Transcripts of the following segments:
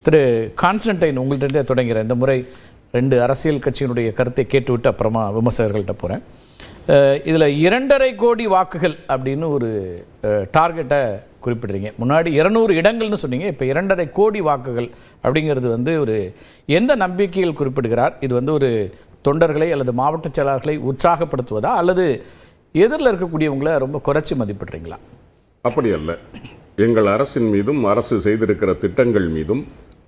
திரு Constantine, உங்கள்கிட்ட தொடங்குகிற இந்த முறை 2 அரசியல் கட்சியினுடைய கருத்தை கேட்டுவிட்டு அப்புறமா விமர்சகர்கள்ட்ட போகிறேன். இதில் 2.5 கோடி வாக்குகள் அப்படின்னு ஒரு டார்கெட்டை குறிப்பிடுறீங்க. முன்னாடி 200 இடங்கள்னு சொன்னீங்க, இப்போ 2.5 கோடி வாக்குகள் அப்படிங்கிறது ஒரு எந்த நம்பிக்கையில் குறிப்பிடுகிறார்? இது ஒரு தொண்டர்களை அல்லது மாவட்ட செயலாளர்களை உற்சாகப்படுத்துவதா அல்லது எதிரில் இருக்கக்கூடியவங்களை ரொம்ப குறைச்சி மதிப்பிடுறீங்களா? அப்படி அல்ல. எங்கள் அரசின் மீதும் அரசு செய்திருக்கிற திட்டங்கள் மீதும்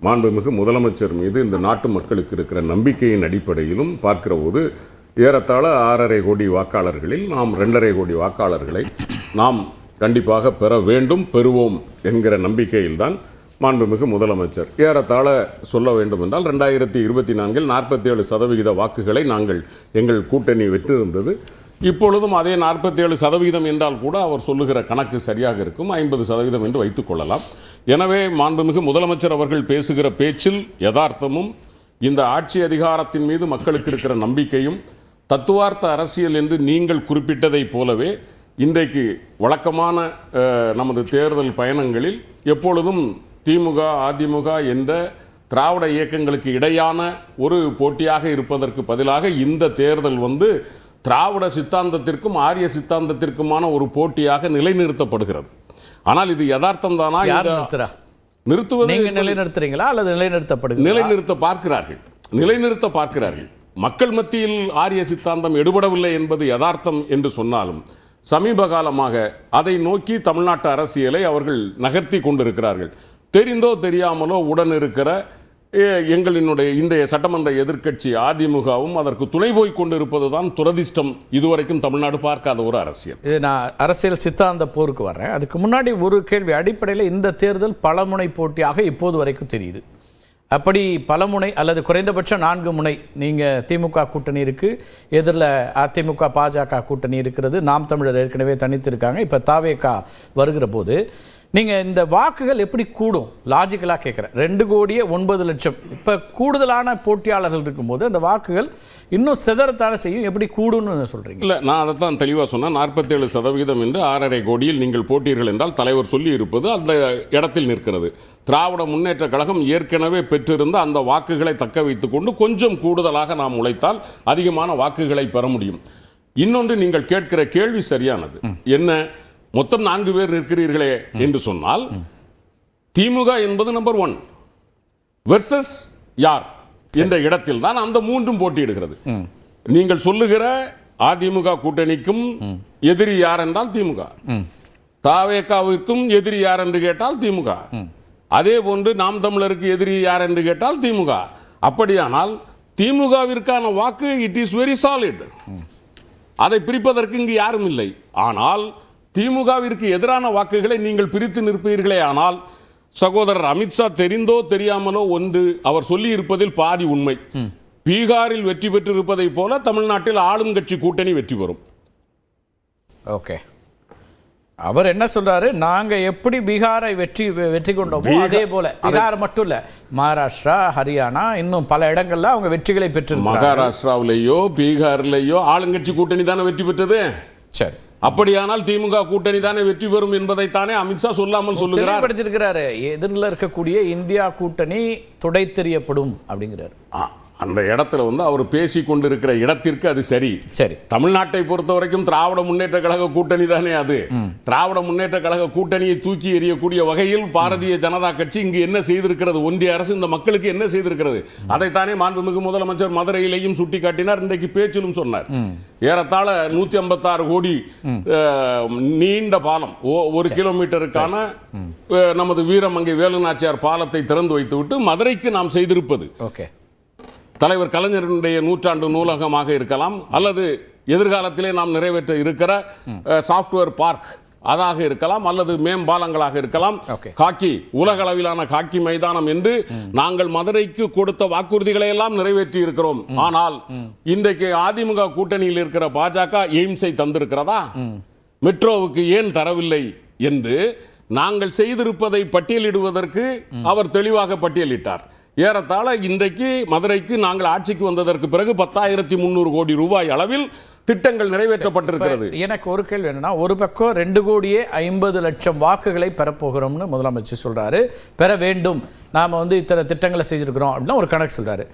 மாண்புமிகு முதலமைச்சர் மீது இந்த நாட்டு மக்களுக்கு இருக்கிற நம்பிக்கையின் அடிப்படையிலும் பார்க்கிற போது ஏறத்தாழ 6.5 கோடி வாக்காளர்களில் நாம் 2.5 கோடி வாக்காளர்களை நாம் கண்டிப்பாக பெற வேண்டும், பெறுவோம் என்கிற நம்பிக்கையில்தான் மாண்புமிகு முதலமைச்சர் ஏறத்தாழ சொல்ல வேண்டும் என்றால் 2024 47% வாக்குகளை எங்கள் கூட்டணி வெற்றிருந்தது. இப்பொழுதும் அதே 47% என்றால் கூட அவர் சொல்லுகிற கணக்கு சரியாக இருக்கும், 50% என்று வைத்துக் கொள்ளலாம். எனவே மாண்புமிகு முதலமைச்சர் அவர்கள் பேசுகிற பேச்சில் யதார்த்தமும் இந்த ஆட்சி அதிகாரத்தின் மீது மக்களுக்கு இருக்கிற நம்பிக்கையும் தத்துவார்த்த அரசியல் என்று நீங்கள் குறிப்பிட்டதைப் போலவே இன்றைக்கு வழக்கமான நமது தேர்தல் பயணங்களில் எப்பொழுதும் திமுக அதிமுக என்ற திராவிட இயக்கங்களுக்கு இடையான ஒரு போட்டியாக இருப்பதற்கு பதிலாக இந்த தேர்தல் திராவிட சித்தாந்தத்திற்கும் ஆரிய சித்தாந்தத்திற்குமான ஒரு போட்டியாக நிலைநிறுத்தப்படுகிறது. ஆனால் இது யதார்த்தம் தானா? நிறுத்துவது நிலைநிறுத்துறீங்களா அல்லது நிலைநிறுத்த பார்க்கிறார்கள். மக்கள் மத்தியில் ஆரிய சித்தாந்தம் எடுபடவில்லை என்பது யதார்த்தம் என்று சொன்னாலும் சமீப காலமாக அதை நோக்கி தமிழ்நாட்டு அரசியலை அவர்கள் நகர்த்தி கொண்டிருக்கிறார்கள். தெரிந்தோ தெரியாமலோ உடன் இருக்கிற எங்களினுடைய இன்றைய சட்டமன்ற எதிர்க்கட்சி அதிமுகவும் அதற்கு துணை போய் கொண்டிருப்பதுதான் துரதிஷ்டம். இதுவரைக்கும் தமிழ்நாடு பார்க்காத ஒரு அரசியல். இது நான் அரசியல் சித்தாந்த போருக்கு வர்றேன். அதுக்கு முன்னாடி ஒரு கேள்வி. அடிப்படையில் இந்த தேர்தல் பலமுனை போட்டியாக இப்போது வரைக்கும் தெரியுது. அப்படி பலமுனை அல்லது குறைந்தபட்சம் 4 முனை. நீங்கள் திமுக கூட்டணி இருக்குது, எதிரில் அதிமுக பாஜக கூட்டணி இருக்கிறது, நாம் தமிழர் ஏற்கனவே தனித்திருக்காங்க, இப்போ தாவேகா வருகிற போது நீங்கள் இந்த வாக்குகள் எப்படி கூடும்? லாஜிக்கலாக கேட்குறேன். 2,09,00,000 இப்போ கூடுதலான போட்டியாளர்கள் இருக்கும்போது அந்த வாக்குகள் இன்னும் சிதறத்தான செய்யும். எப்படி கூடும்னு சொல்கிறீங்க? இல்லை, நான் அதை தான் தெளிவாக சொன்னேன். 47% என்று 6.5 கோடியில் நீங்கள் போட்டீர்கள் என்றால் தலைவர் சொல்லி இருப்பது அந்த இடத்தில் நிற்கிறது. திராவிட முன்னேற்ற கழகம் ஏற்கனவே பெற்றிருந்த அந்த வாக்குகளை தக்க வைத்துக் கொண்டு கொஞ்சம் கூடுதலாக நாம் உழைத்தால் அதிகமான வாக்குகளை பெற முடியும். இன்னொன்று, நீங்கள் கேட்கிற கேள்வி சரியானது. என்ன, மொத்தம் 4 பேர் நிற்கிறீர்களே என்று சொன்னால் திமுக என்பது நம்பர் 1 வெர்சஸ் யார் என்ற இடத்தில் தான் அந்த 3 போட்டியிடுகிறது. நீங்கள் சொல்லுகிற அதிமுக கூட்டணிக்கும் எதிரி யார் என்றால் திமுக, தாவேகாவிற்கும் எதிரி யார் என்று கேட்டால் திமுக, அதே போன்று நாம் தமிழருக்கு எதிரி யார் என்று கேட்டால் திமுக. அப்படியானால் திமுகவிற்கான வாக்கு இட் இஸ் வெரி சாலிட். அதை பிரிப்பதற்கு இங்கு யாரும் இல்லை. ஆனால் திமுகவிற்கு எதிரான வாக்குகளை நீங்கள் பிரித்து நிற்பீர்களே ஆனால் சகோதரர் அமித்ஷா தெரிந்தோ தெரியாமலோ அவர் சொல்லி இருப்பதில் பாதி உண்மை. பீகாரில் வெற்றி பெற்றிருப்பதை போல தமிழ்நாட்டில் ஆளும் கட்சி கூட்டணி வெற்றி பெறும். ஓகே, அவர் என்ன சொல்றாரு? நாங்க எப்படி பீகாரை வெற்றி கொண்டோமோ அதே போல பீகார் மட்டும் இல்ல, மகாராஷ்டிரா, ஹரியானா, இன்னும் பல இடங்கள்ல அவங்க வெற்றிகளை பெற்று. மகாராஷ்டிராவிலேயோ பீகாரிலேயோ ஆளுங்கட்சி கூட்டணி தானே வெற்றி பெற்றது. சரி, அப்படியானால் திமுக கூட்டணி தானே வெற்றி பெறும் என்பதைத்தானே அமித்ஷா சொல்லாமல் சொல்லுகிறார். எதிரில் இருக்கக்கூடிய இந்தியா கூட்டணி துடைத்தெறியப்படும் அப்படிங்கிறார். அந்த இடத்துல அவர் பேசி கொண்டிருக்கிற இடத்திற்கு அது சரி. தமிழ்நாட்டை பொறுத்த வரைக்கும் திராவிட முன்னேற்ற கழக கூட்டணி தானே அது. திராவிட முன்னேற்ற கழக கூட்டணியை தூக்கி எறியக்கூடிய வகையில் பாரதிய ஜனதா கட்சி இங்கு என்ன செய்திருக்கிறது, ஒன்றிய அரசு இந்த மக்களுக்கு என்ன செய்திருக்கிறது, அதைத்தானே மாண்புமிகு முதலமைச்சர் மதுரையிலேயும் சுட்டிக்காட்டினார், இன்றைக்கு பேச்சிலும் சொன்னார். ஏறத்தாழ 156 கோடி நீண்ட பாலம், 1 கிலோமீட்டருக்கான நமது வீரமங்கை வேலுநாச்சியார் பாலத்தை திறந்து வைத்துவிட்டு மதுரைக்கு நாம் செய்திருப்பது தலைவர் கலைஞருடைய 100ஆண்டு நூலகமாக இருக்கலாம், அல்லது எதிர்காலத்திலே நாம் நிறைவேற்ற இருக்கிற சாப்ட்வேர் பார்க் அதாக இருக்கலாம், அல்லது மேம்பாலங்களாக இருக்கலாம், காக்கி உலக அளவிலான காக்கி மைதானம் என்று நாங்கள் மதுரைக்கு கொடுத்த வாக்குறுதிகளை எல்லாம் நிறைவேற்றி இருக்கிறோம். ஆனால் இன்றைக்கு அதிமுக கூட்டணியில் இருக்கிற பாஜக எய்ம்ஸை தந்திருக்கிறதா, மெட்ரோவுக்கு ஏன் தரவில்லை என்று நாங்கள் செய்திருப்பதை பட்டியலிடுவதற்கு அவர் தெளிவாக பட்டியலிட்டார். ஏறத்தாழ இன்றைக்கு மதுரைக்கு நாங்கள் ஆட்சிக்கு வந்ததற்கு பிறகு 10,300 கோடி ரூபாய் அளவில் திட்டங்கள் நிறைவேற்றப்பட்டிருக்கிறது. எனக்கு ஒரு கேள்வி என்னன்னா, ஒரு பக்கம் 2,50,00,000 வாக்குகளை பெறப்போகிறோம்னு முதலமைச்சர் சொல்றாரு, பெற வேண்டும் நாம் வந்து இத்தனை திட்டங்களை செஞ்சுருக்கிறோம் அப்படின்னா ஒரு கணக்கு சொல்கிறாரு.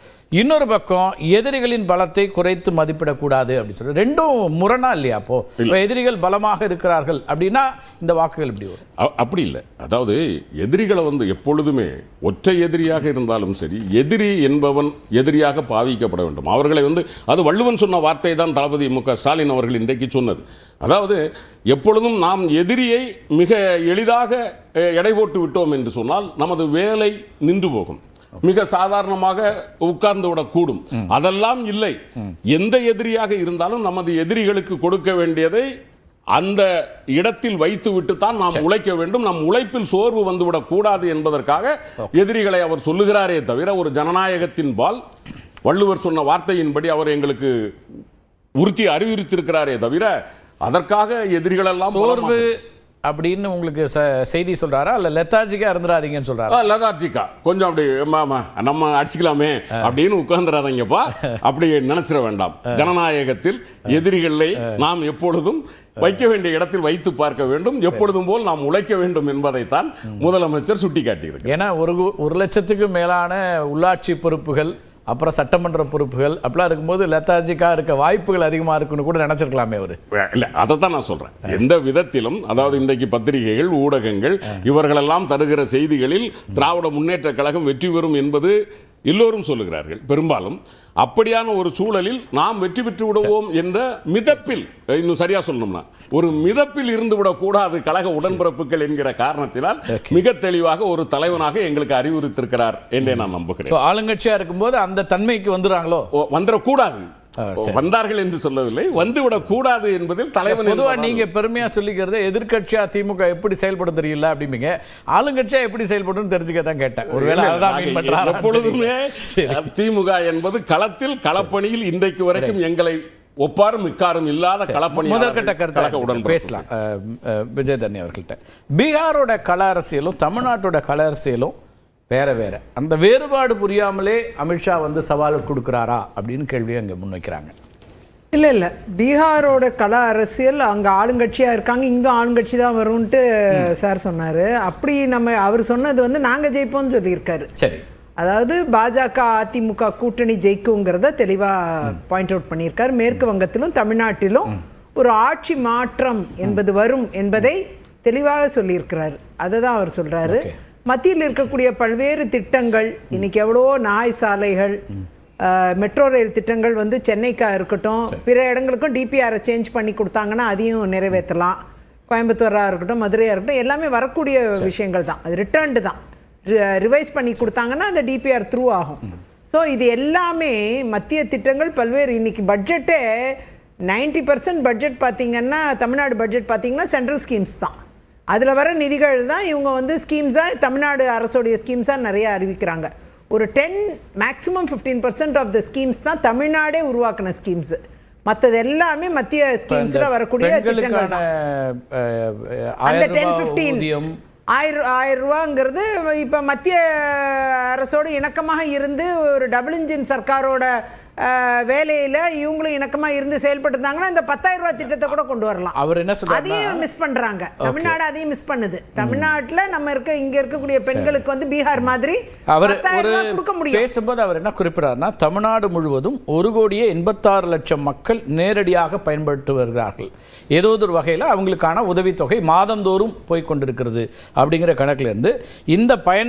இன்னொரு பக்கம் எதிரிகளின் பலத்தை குறைத்து மதிப்பிடக்கூடாது அப்படின்னு சொல்லி ரெண்டும் முரணா இல்லையா? அப்போ எதிரிகள் பலமாக இருக்கிறார்கள் அப்படின்னா இந்த வாக்குகள் இப்படி வரும்? அப்படி இல்லை. அதாவது எதிரிகளை வந்து எப்பொழுதுமே ஒற்றை எதிரியாக இருந்தாலும் சரி, எதிரி என்பவன் எதிரியாக பாவிக்கப்பட வேண்டும். அவர்களை வந்து அது வள்ளுவன் சொன்ன வார்த்தை தான் தளபதி மு க ஸ்டாலின் அவர்கள் இன்றைக்கு சொன்னது. அதாவது எப்பொழுதும் நாம் எதிரியை மிக எளிதாக எடை போட்டு விட்டோம் என்று சொன்னால் நமது வேலை நின்று போகும். மிக சாதாரணமாக உட்கார்ந்து விடக்கூடும். அதெல்லாம் இல்லை. எந்த எதிரியாக இருந்தாலும் நமது எதிரிகளுக்கு கொடுக்க வேண்டியதை அந்த இடத்தில் வைத்து விட்டு தான் நாம் உழைக்க வேண்டும். நம் உழைப்பில் சோர்வு வந்துவிடக் கூடாது என்பதற்காக எதிரிகளை அவர் சொல்லுகிறாரே தவிர, ஒரு ஜனநாயகத்தின் பால் வள்ளுவர் சொன்ன வார்த்தையின்படி அவர் எங்களுக்கு உறுதி அறிவுறுத்திருக்கிறாரே தவிர, அதற்காக எதிரிகள் எல்லாம் சோர்வு அப்படின்னு உங்களுக்கு செய்தி சொல்றாரா, இல்ல லெத்தாஜிக்கா இருந்துடாதீங்கன்னு சொல்றாரா? லெத்தாஜிக்கா கொஞ்சம் அப்படி நம்ம அடிச்சுக்கலாமே அப்படின்னு உட்கார்ந்துடாதீங்கப்பா, அப்படி நினைச்சிட வேண்டாம். ஜனநாயகத்தில் எதிரிகளை நாம் எப்பொழுதும் வைக்க வேண்டிய இடத்தில் வைத்து பார்க்க வேண்டும். எப்பொழுதும் போல் நாம் உழைக்க வேண்டும் என்பதைத்தான் முதலமைச்சர் சுட்டிக்காட்டியிருக்கிறார். ஏன்னா 1,00,000க்கும் மேலான உள்ளாட்சி பொறுப்புகள், அப்புறம் சட்டமன்ற பொறுப்புகள் அப்படிலாம் இருக்கும்போது லெத்தாஜிக்கா இருக்க வாய்ப்புகள் அதிகமா இருக்குன்னு கூட நினைச்சிருக்கலாமே அவரு. இல்ல, அதைத்தான் நான் சொல்றேன். எந்த விதத்திலும், அதாவது இன்றைக்கு பத்திரிகைகள், ஊடகங்கள் இவர்களெல்லாம் தருகிற செய்திகளில் திராவிட முன்னேற்ற கழகம் வெற்றி பெறும் என்பது எல்லோரும் சொல்லுகிறார்கள். பெரும்பாலும் அப்படியான ஒரு சூழலில் நாம் வெற்றி பெற்று விடுவோம் என்ற மிதப்பில், இன்னும் சரியா சொல்லணும்னா ஒரு மிதப்பில் இருந்து விடக்கூடாது கழக உடன்பிறப்புகள் என்கிற காரணத்தினால் மிக தெளிவாக ஒரு தலைவனாக எங்களுக்கு அறிவுறுத்திருக்கிறார் என்றே நான் நம்புகிறேன். ஆளுங்கட்சியா இருக்கும்போது அந்த தன்மைக்கு வந்துடுறாங்களோ, வந்துடக்கூடாது, வந்தார்கள் என்று சொல்லவில்லை, வந்துவிடக் கூடாது என்பதில் தலைவன். பொதுவா நீங்க பெருமையா சொல்லிக்கிறது எதிர்கட்சியா திமுக எப்படி செயல்படும் தெரியல அப்படிம்பீங்க. ஆளுங்கட்சியா எப்படி செயல்படும் தெரிஞ்சுக்க தான் கேட்டேன். ஒருவேளை அதான் எப்பொழுதுமே திமுக என்பது களத்தில் களப்பணியில் இன்றைக்கு வரைக்கும் எங்களை ஒப்பாரும் மிக்காரும் இல்லாத களப்பணி. முதற்கட்ட கருத்து பேசலாம் விஜயதரணி அவர்கள்ட்ட. பீகாரோட கள அரசியலும் தமிழ்நாட்டோட கள அரசியலும் வேற வேற. அந்த வேறுபாடு புரியாமலே அமித்ஷா வந்து சவால் கொடுக்கிறாரா அப்படின்னு கேள்வியை அங்கே முன்வைக்கிறாங்க. இல்லை, பீகாரோட கள அரசியல் அங்கே ஆளுங்கட்சியாக இருக்காங்க, இங்கே ஆளுங்கட்சி தான் வரும்ன்ட்டு சார் சொன்னார். அப்படி அவர் சொன்னது வந்து நாங்கள் ஜெயிப்போம்னு சொல்லியிருக்காரு. சரி, அதாவது பாஜக அதிமுக கூட்டணி ஜெயிக்குங்கிறத தெளிவாக பாயிண்ட் அவுட் பண்ணியிருக்காரு. மேற்கு வங்கத்திலும் தமிழ்நாட்டிலும் ஒரு ஆட்சி மாற்றம் என்பது வரும் என்பதை தெளிவாக சொல்லியிருக்கிறார். அதை தான் அவர் சொல்கிறாரு. மத்தியில் இருக்கக்கூடிய பல்வேறு திட்டங்கள், இன்னைக்கு எவ்வளோ நாய் சாலைகள், மெட்ரோ ரயில் திட்டங்கள் வந்து சென்னைக்கா இருக்கட்டும், பிற இடங்களுக்கும் டிபிஆரை சேஞ்ச் பண்ணி கொடுத்தாங்கன்னா அதையும் நிறைவேற்றலாம். கோயம்புத்தூராக இருக்கட்டும், மதுரையாக இருக்கட்டும், எல்லாமே வரக்கூடிய விஷயங்கள் தான். அது ரிட்டர்ன்டு தான். ரிவைஸ் பண்ணி கொடுத்தாங்கன்னா அந்த டிபிஆர் த்ரூ ஆகும். ஸோ இது எல்லாமே மத்திய திட்டங்கள் பல்வேறு. இன்னைக்கு பட்ஜெட்டே 90% பட்ஜெட் பார்த்தீங்கன்னா, தமிழ்நாடு பட்ஜெட் பார்த்தீங்கன்னா சென்ட்ரல் ஸ்கீம்ஸ் தான். அதில் வர நிதிகள் தான் இவங்க வந்து ஸ்கீம்ஸாக, தமிழ்நாடு அரசுடைய ஸ்கீம்ஸாக நிறைய அறிவிக்கிறாங்க. ஒரு 10 மேக்ஸிமம் 15% ஆஃப் த ஸ்கீம்ஸ் தான் தமிழ்நாடே உருவாக்கின ஸ்கீம்ஸ். மற்றது எல்லாமே மத்திய ஸ்கீம்ஸில் வரக்கூடிய திட்டங்கள் தான். அந்த 10-15 1000 ரூபாங்கிறது இப்போ மத்திய அரசோடு இணக்கமாக இருந்து ஒரு டபுள் இன்ஜின் சர்க்காரோட வேலையில இவங்களும் இணக்கமா இருந்து செயல்பட்டுருந்தாங்கன்னா இந்த 10,000 ரூபாய் திட்டத்தை கூட கொண்டு வரலாம். அவர் என்ன சொல்றாரு, அதையும் மிஸ் பண்றாங்க. தமிழ்நாடு அதையும் மிஸ் பண்ணுது. தமிழ்நாட்டுல நம்ம இங்க இருக்கக்கூடிய பெண்களுக்கு வந்து பீகார் மாதிரி அவர் கொடுக்க முடியும். பேசும்போது அவர் என்ன குறிப்பிடார்னா, தமிழ்நாடு முழுவதும் 1,86,00,000 மக்கள் நேரடியாக பயன்படுத்தி வருகிறார்கள். ஏதோ ஒரு வகையில் அவங்களுக்கான உதவித்தொகை மாதந்தோறும் போய் கொண்டிருக்கிறது அப்படிங்கிற கணக்குல இருந்து இந்த பயண